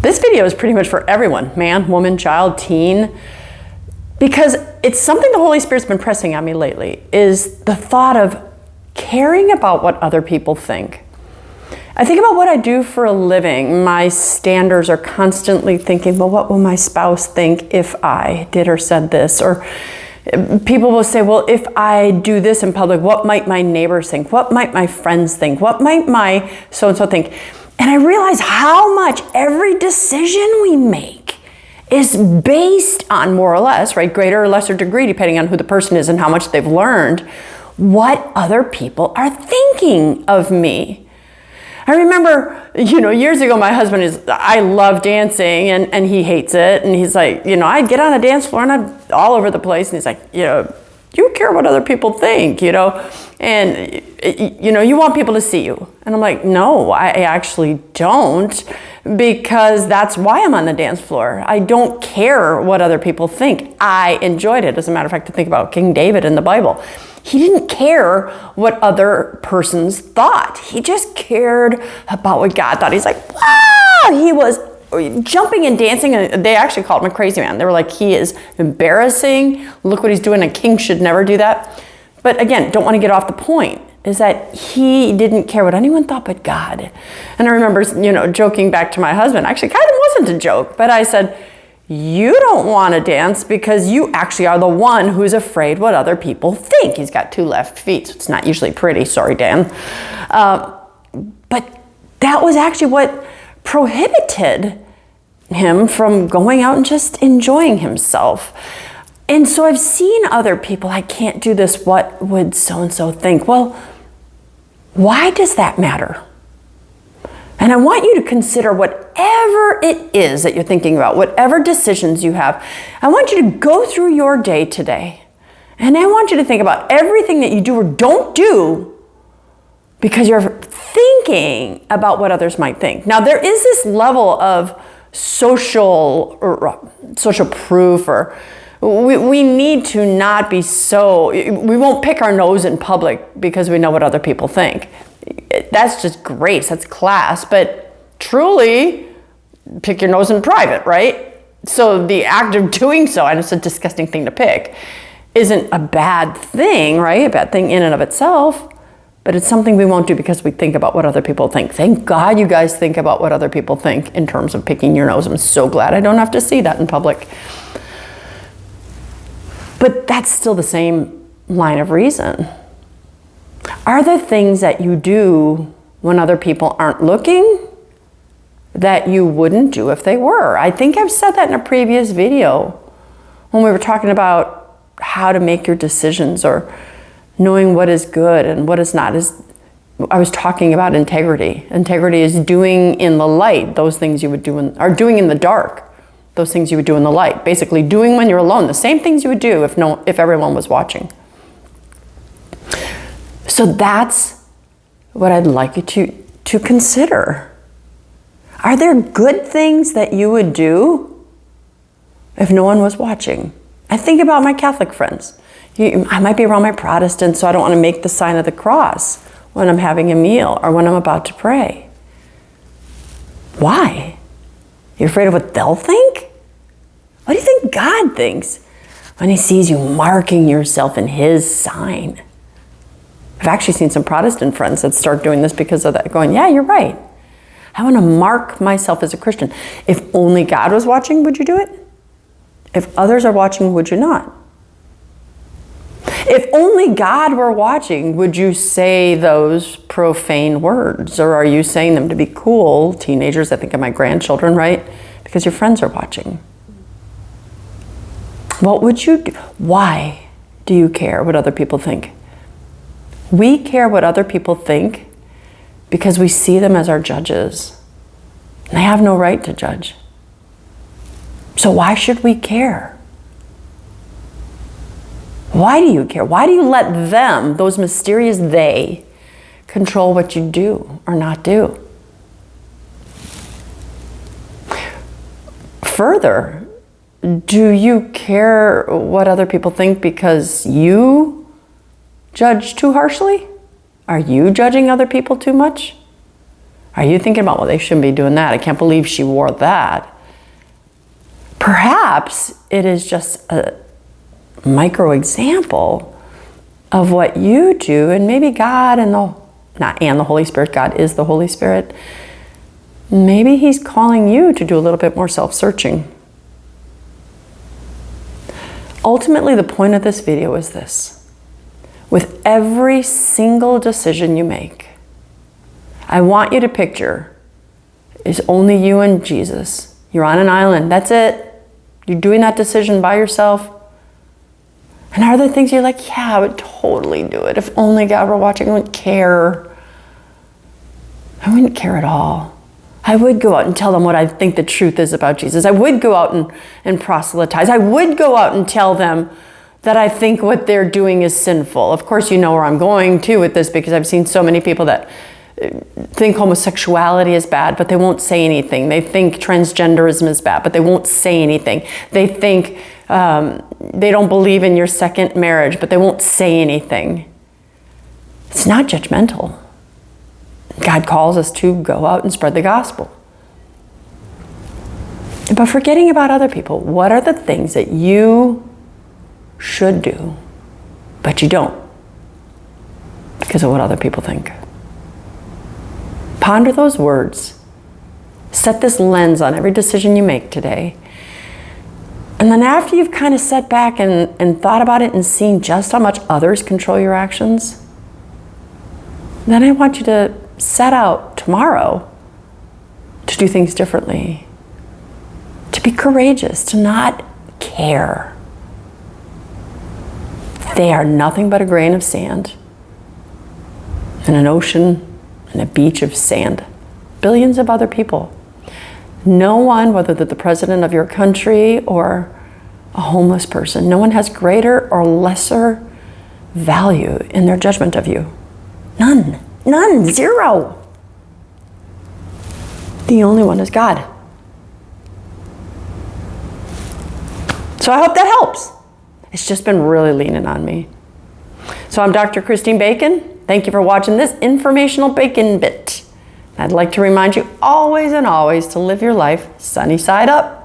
This video is pretty much for everyone, man, woman, child, teen, because it's something the Holy Spirit's been pressing on me lately, is the thought of caring about what other people think. I think about what I do for a living. My standards are constantly thinking, well, what will my spouse think if I did or said this? Or people will say, well, if I do this in public, what might my neighbors think? What might my friends think? What might my so-and-so think? And I realize how much every decision we make is based on, more or less, right, greater or lesser degree, depending on who the person is and how much they've learned, what other people are thinking of me. I remember, years ago, my husband I love dancing and he hates it. And he's like, I'd get on a dance floor and I'm all over the place. And he's like, you care what other people think, and, you want people to see you. And I'm like, no, I actually don't, because that's why I'm on the dance floor. I don't care what other people think. I enjoyed it. As a matter of fact, to think about King David in the Bible. He didn't care what other persons thought. He just cared about what God thought. He's like, wow! He was jumping and dancing, and they actually called him a crazy man. They were like, he is embarrassing. Look what he's doing. A king should never do that. But again, don't want to get off the point, is that he didn't care what anyone thought but God. And I remember, joking back to my husband. Actually, kind of wasn't a joke, but I said, you don't want to dance because you actually are the one who's afraid what other people think. He's got 2 left feet, so it's not usually pretty. Sorry, Dan. But that was actually what prohibited him from going out and just enjoying himself. And so I've seen other people, I can't do this, what would so-and-so think? Well, why does that matter? And I want you to consider whatever it is that you're thinking about, whatever decisions you have. I want you to go through your day today. And I want you to think about everything that you do or don't do because you're thinking about what others might think. Now, there is this level of social proof, or we need to not be so, we won't pick our nose in public because we know what other people think. That's just grace, that's class, but truly pick your nose in private, right? So the act of doing so, and it's a disgusting thing to pick, isn't a bad thing, right? A bad thing in and of itself, but it's something we won't do because we think about what other people think. Thank God you guys think about what other people think in terms of picking your nose. I'm so glad I don't have to see that in public. But that's still the same line of reason. Are there things that you do when other people aren't looking that you wouldn't do if they were? I think I've said that in a previous video when we were talking about how to make your decisions or knowing what is good and what is not. I was talking about integrity. Integrity is doing in the light those things you would do or doing in the dark those things you would do in the light. Basically doing when you're alone the same things you would do if everyone was watching. So that's what I'd like you to consider. Are there good things that you would do if no one was watching? I think about my Catholic friends. I might be around my Protestants, so I don't want to make the sign of the cross when I'm having a meal or when I'm about to pray. Why? You're afraid of what they'll think? What do you think God thinks when he sees you marking yourself in his sign? I've actually seen some Protestant friends that start doing this because of that, going, yeah, you're right. I want to mark myself as a Christian. If only God was watching, would you do it? If others are watching, would you not? If only God were watching, would you say those profane words? Or are you saying them to be cool? Teenagers, I think of my grandchildren, right? Because your friends are watching. What would you do? Why do you care what other people think? We care what other people think because we see them as our judges. They have no right to judge. So why should we care? Why do you care? Why do you let them, those mysterious they, control what you do or not do? Further, do you care what other people think because you judge too harshly? Are you judging other people too much? Are you thinking about, well, they shouldn't be doing that. I can't believe she wore that. Perhaps it is just a micro example of what you do, and maybe God and the Holy Spirit, God is the Holy Spirit. Maybe he's calling you to do a little bit more self-searching. Ultimately, the point of this video is this. With every single decision you make, I want you to picture it's only you and Jesus. You're on an island. That's it. You're doing that decision by yourself. And are there things you're like, yeah, I would totally do it. If only God were watching, I wouldn't care. I wouldn't care at all. I would go out and tell them what I think the truth is about Jesus. I would go out and proselytize. I would go out and tell them that I think what they're doing is sinful. Of course, you know where I'm going to with this, because I've seen so many people that think homosexuality is bad, but they won't say anything. They think transgenderism is bad, but they won't say anything. They think they don't believe in your second marriage, but they won't say anything. It's not judgmental. God calls us to go out and spread the gospel. But forgetting about other people, what are the things that you should do, but you don't because of what other people think? Ponder those words. Set this lens on every decision you make today. And then after you've kind of sat back and thought about it and seen just how much others control your actions, then I want you to set out tomorrow to do things differently, to be courageous, to not care. They are nothing but a grain of sand in an ocean and a beach of sand. Billions of other people. No one, whether they're the president of your country or a homeless person, no one has greater or lesser value in their judgment of you. None. None. Zero. The only one is God. So I hope that helps. It's just been really leaning on me. So I'm Dr. Christine Bacon. Thank you for watching this informational bacon bit. I'd like to remind you always and always to live your life sunny side up.